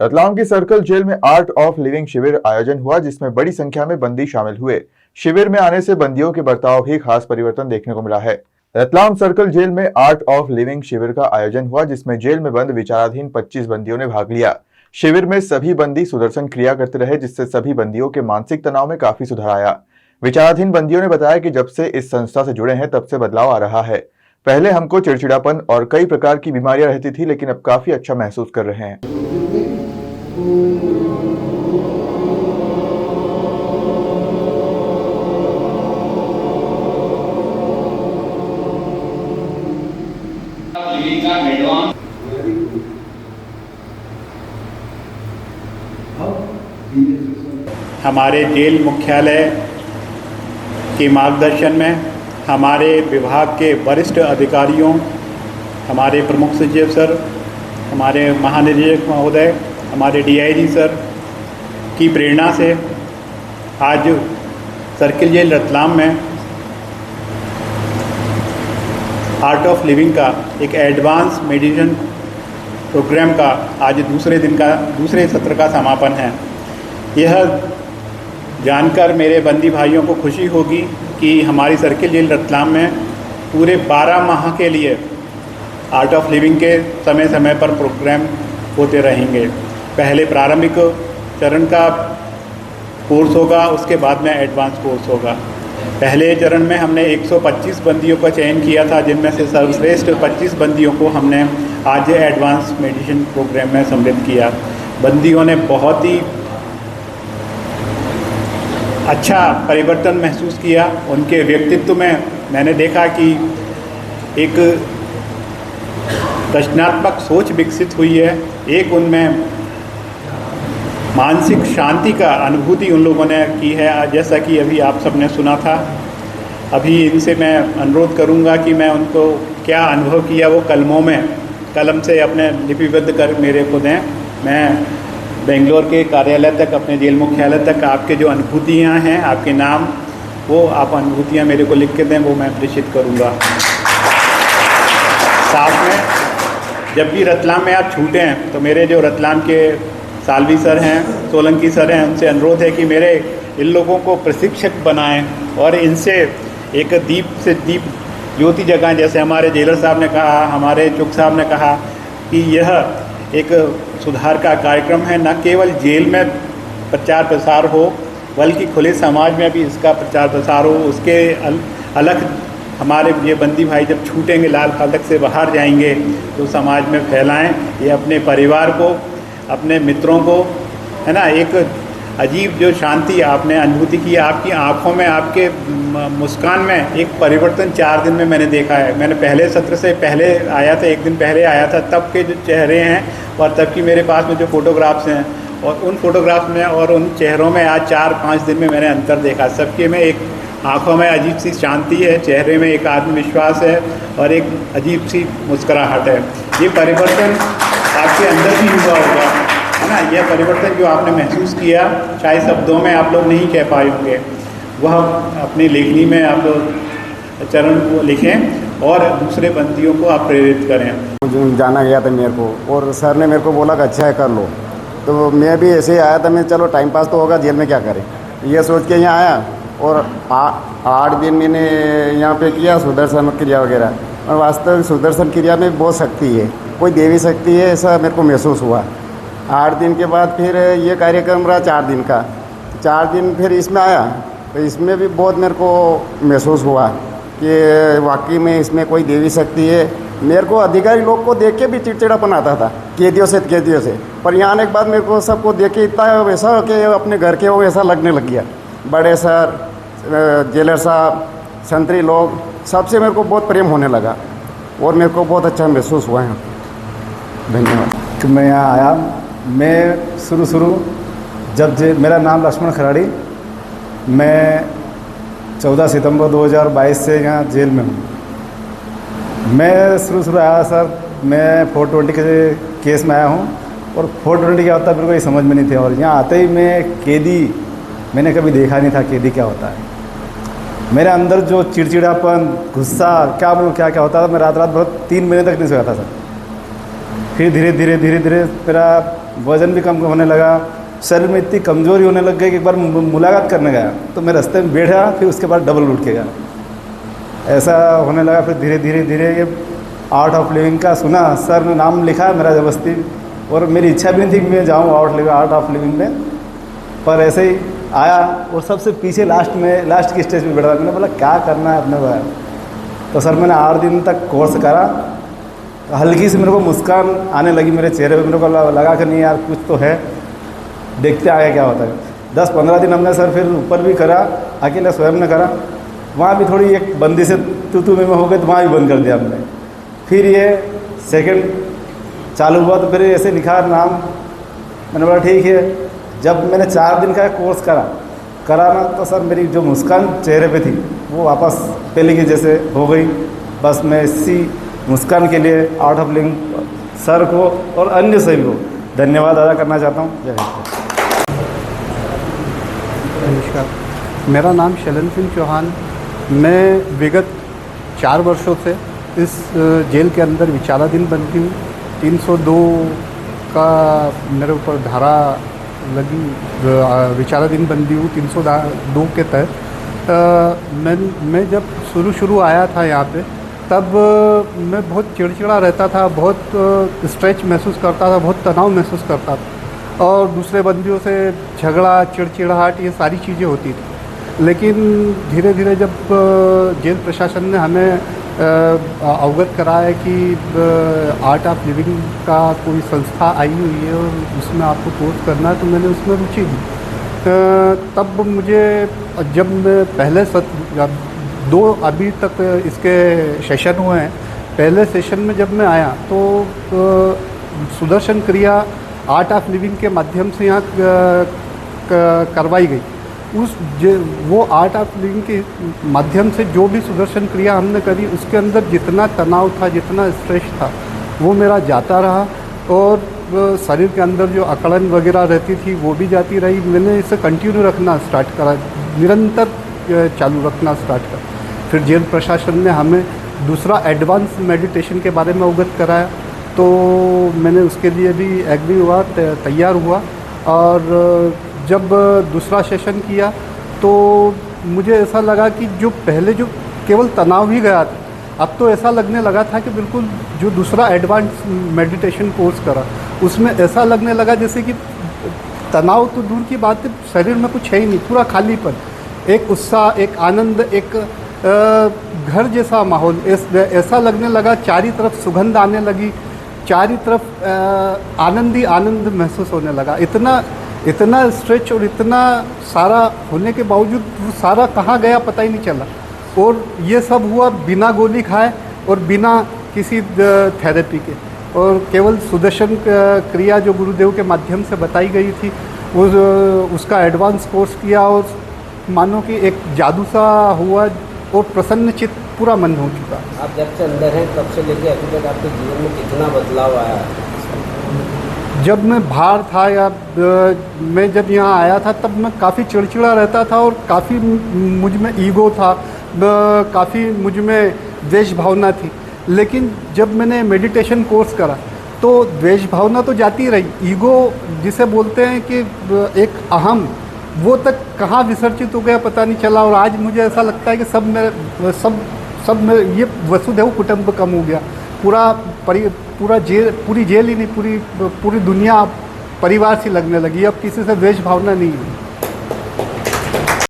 रतलाम की circle jail में art of living शिविर आयोजन हुआ, जिसमें बड़ी संख्या में बंदी शामिल हुए। शिविर में आने से बंदियों के बर्ताव भी खास परिवर्तन देखने को मिला है। रतलाम सर्कल जेल में आर्ट ऑफ लिविंग शिविर का आयोजन हुआ, जिसमें जेल में बंद विचाराधीन 25 बंदियों ने भाग लिया। शिविर में सभी बंदी सुदर्शन क्रिया करते रहे, जिससे सभी बंदियों के मानसिक तनाव में काफी सुधार आया। विचाराधीन बंदियों ने बताया कि जब से इस संस्था से जुड़े हैं तब से बदलाव आ रहा है। पहले हमको चिड़चिड़ापन और कई प्रकार की बीमारियां रहती थी, लेकिन अब काफी अच्छा महसूस कर रहे हैं। हमारे जेल मुख्यालय के मार्गदर्शन में हमारे विभाग के वरिष्ठ अधिकारियों, हमारे प्रमुख सचिव सर, हमारे महानिदेशक महोदय, हमारे डीआईजी सर की प्रेरणा से आज सर्किल जेल रतलाम में आर्ट ऑफ लिविंग का एक एडवांस मेडिटेशन प्रोग्राम का आज दूसरे सत्र का समापन है। यह जानकर मेरे बंदी भाइयों को खुशी होगी कि हमारी सर्किल जेल रतलाम में पूरे 12 माह के लिए आर्ट ऑफ लिविंग के समय समय पर प्रोग्राम होते रहेंगे। पहले प्रारंभिक चरण का कोर्स होगा, उसके बाद में एडवांस कोर्स होगा। पहले चरण में हमने 125 बंदियों का चयन किया था, जिनमें से सर्वश्रेष्ठ 25 बंदियों को हमने आज एडवांस मेडिटेशन प्रोग्राम में सम्मिलित किया। बंदियों ने बहुत ही अच्छा परिवर्तन महसूस किया। उनके व्यक्तित्व में मैंने देखा कि एक रचनात्मक सोच विकसित हुई है। एक उनमें मानसिक शांति का अनुभूति उन लोगों ने की है, जैसा कि अभी आप सबने सुना था। अभी इनसे मैं अनुरोध करूंगा कि मैं उनको क्या अनुभव किया वो कलम से अपने लिपिबद्ध कर मेरे को दें। मैं बेंगलोर के कार्यालय तक, अपने जेल मुख्यालय तक आपके जो अनुभूतियाँ हैं, आपके नाम, वो आप अनुभूतियाँ मेरे को लिख के दें, वो मैं प्रेषित करूँगा। साथ में जब भी रतलाम में आप छूटे हैं तो मेरे जो रतलाम के सालवी सर हैं, सोलंकी सर हैं, उनसे अनुरोध है कि मेरे इन लोगों को प्रशिक्षक बनाएं और इनसे एक दीप से दीप ज्योति जगाएं। जैसे हमारे जेलर साहब ने कहा, हमारे चुक साहब ने कहा कि यह एक सुधार का कार्यक्रम है, न केवल जेल में प्रचार प्रसार हो बल्कि खुले समाज में भी इसका प्रचार प्रसार हो। उसके अलग हमारे ये बंदी भाई जब छूटेंगे, लाल फाटक से बाहर जाएंगे, तो समाज में फैलाएं। ये अपने परिवार को, अपने मित्रों को, है ना, एक अजीब जो शांति आपने अनुभूति की, आपकी आँखों में, आपके मुस्कान में एक परिवर्तन 4 दिन में मैंने देखा है। मैंने पहले सत्र से पहले आया था, 1 दिन पहले आया था, तब के जो चेहरे हैं और तब की मेरे पास में जो फ़ोटोग्राफ्स हैं, और उन फोटोग्राफ्स में और उन चेहरों में आज 4-5 दिन में मैंने अंतर देखा। सबके में एक आँखों में अजीब सी शांति है, चेहरे में एक आत्मविश्वास है और एक अजीब सी मुस्कुराहट है। ये परिवर्तन आपके अंदर भी हुआ होगा, है ना। यह परिवर्तन जो आपने महसूस किया, शायद शब्दों में आप लोग नहीं कह पाए होंगे, वह अपनी लेखनी में आप चरण को लिखें और दूसरे बंदियों को आप प्रेरित करें। जाना गया था मेरे को, और सर ने मेरे को बोला कि अच्छा है कर लो, तो मैं भी ऐसे ही आया था। मैं चलो टाइम पास तो होगा, जेल में क्या करें, ये सोच के यहाँ आया। और 8 दिन मैंने यहाँ पे किया सुदर्शन क्रिया वगैरह, और वास्तविक सुदर्शन क्रिया में बहुत शक्ति है, कोई देवी शक्ति है, ऐसा मेरे को महसूस हुआ। 8 दिन के बाद फिर ये कार्यक्रम रहा 4 दिन का। 4 दिन फिर इसमें आया, तो इसमें भी बहुत मेरे को महसूस हुआ कि वाकई में इसमें कोई देवी शक्ति है। मेरे को अधिकारी लोग को देख के भी चिड़चिड़ापन आता था, कैदियों से। पर यहाँ आने के बाद मेरे को सबको देख के इतना वैसा कि अपने घर के वो वैसा लगने लग गया। बड़े सर, जेलर साहब, संतरी लोग, सबसे मेरे को बहुत प्रेम होने लगा और मेरे को बहुत अच्छा महसूस हुआ है। धन्यवाद। तो मैं यहाँ आया, मैं शुरू जब मेरा नाम लक्ष्मण खराड़ी, मैं 14 सितंबर 2022 से यहाँ जेल में हूँ। मैं शुरू आया सर, मैं 420 के केस में आया हूँ, और 420 क्या होता है मेरे को ये समझ में नहीं थे। और यहाँ आते ही मैं कैदी, मैंने कभी देखा नहीं था कैदी क्या होता है। मेरे अंदर जो चिड़चिड़ापन, गुस्सा, क्या बोलूँ क्या होता था, मैं रात भर 3 महीने तक नहीं सोया था सर। फिर धीरे धीरे मेरा वज़न भी कम होने लगा, शरीर में इतनी कमज़ोरी होने लग गई कि एक बार मुलाकात करने गया तो मैं रास्ते में बैठा, फिर उसके बाद डबल उठ के गया। ऐसा होने लगा। फिर धीरे धीरे धीरे ये आर्ट ऑफ लिविंग का सुना, सर ने नाम लिखा मेरा ज़बरदस्ती, और मेरी इच्छा भी नहीं थी कि मैं जाऊँ आर्ट ऑफ लिविंग में, पर ऐसे ही आया और सबसे पीछे लास्ट की स्टेज पे बैठा। मैंने बोला क्या करना है अपने को। तो सर मैंने 8 दिन तक कोर्स करा। हल्की सी मेरे को मुस्कान आने लगी मेरे चेहरे पे, मेरे को लगा कि नहीं यार कुछ तो है, देखते आगे क्या होता है। 10-15 दिन हमने सर फिर ऊपर भी करा, अकेले स्वयं ने करा। वहाँ भी थोड़ी एक बंदी से तू में हो गए तो वहाँ भी बंद कर दिया हमने। फिर ये सेकंड चालू हुआ तो फिर ऐसे लिखा नाम। मैंने बोला ठीक है। जब मैंने 4 दिन का कोर्स करा ना, तो सर मेरी जो मुस्कान चेहरे पे थी वो वापस पहले की जैसे हो गई। बस मैं इसी मुस्कान के लिए आर्ट ऑफ लिविंग सर को और अन्य सभी को धन्यवाद अदा करना चाहता हूँ। जय हिंद। नमस्कार, मेरा नाम शलन सिंह चौहान। मैं विगत 4 वर्षों से इस जेल के अंदर विचाराधीन बंदी हूँ। 302 का मेरे ऊपर धारा लगी, विचाराधीन बंदी हूँ 302 के तहत। मैं जब शुरू आया था यहाँ पे, तब मैं बहुत चिड़चिड़ा रहता था, बहुत स्ट्रेच महसूस करता था, बहुत तनाव महसूस करता था, और दूसरे बंदियों से झगड़ा, चिड़चिड़ाहट, ये सारी चीज़ें होती थी। लेकिन धीरे धीरे जब जेल प्रशासन ने हमें अवगत कराया कि आर्ट ऑफ लिविंग का कोई संस्था आई हुई है और उसमें आपको कोर्स करना है, तो मैंने उसमें रुचि ली। तब मुझे, जब मैं पहले 2 अभी तक इसके सेशन हुए हैं, पहले सेशन में जब मैं आया तो सुदर्शन क्रिया आर्ट ऑफ लिविंग के माध्यम से यहाँ करवाई गई। वो आर्ट ऑफ लिविंग के माध्यम से जो भी सुदर्शन क्रिया हमने करी, उसके अंदर जितना तनाव था, जितना स्ट्रेस था, वो मेरा जाता रहा, और शरीर के अंदर जो अकड़न वगैरह रहती थी वो भी जाती रही। मैंने इसे कंटिन्यू रखना स्टार्ट करा, निरंतर चालू रखना स्टार्ट करा। फिर जेल प्रशासन ने हमें दूसरा एडवांस मेडिटेशन के बारे में अवगत कराया, तो मैंने उसके लिए भी एग्री हुआ, तैयार हुआ। और जब दूसरा सेशन किया तो मुझे ऐसा लगा कि जो पहले जो केवल तनाव ही गया था, अब तो ऐसा लगने लगा था कि बिल्कुल जो दूसरा एडवांस मेडिटेशन कोर्स करा, उसमें ऐसा लगने लगा जैसे कि तनाव तो दूर की बात है, शरीर में कुछ है ही नहीं, पूरा खालीपन, एक उत्साह, एक आनंद, एक घर जैसा माहौल ऐसा लगने लगा। चारों तरफ सुगंध आने लगी, चारों तरफ आनंद ही आनंद महसूस होने लगा। इतना स्ट्रेच और इतना सारा होने के बावजूद वो सारा कहाँ गया पता ही नहीं चला। और ये सब हुआ बिना गोली खाए और बिना किसी थेरेपी के, और केवल सुदर्शन क्रिया जो गुरुदेव के माध्यम से बताई गई थी, वो उसका एडवांस कोर्स किया, और मानो कि एक जादू सा हुआ और प्रसन्न चित्त पूरा मन हो चुका। आप जब से अंदर हैं तब से लेके अभी तक आपके जीवन में कितना बदलाव आया? जब मैं बाहर था या मैं जब यहाँ आया था, तब मैं काफ़ी चिड़चिड़ा रहता था और काफ़ी मुझ में ईगो था, काफ़ी मुझ में द्वेष भावना थी। लेकिन जब मैंने मेडिटेशन कोर्स करा तो द्वेष भावना तो जाती रही, ईगो जिसे बोलते हैं कि एक अहम, वो तक कहाँ विसर्जित हो गया पता नहीं चला। और आज मुझे ऐसा लगता है कि सब मेरे ये वसुधैव कुटुंबकम हो गया। पूरी जेल ही नहीं, पूरी दुनिया परिवार सी लगने लगी। अब किसी से द्वेष भावना नहीं है।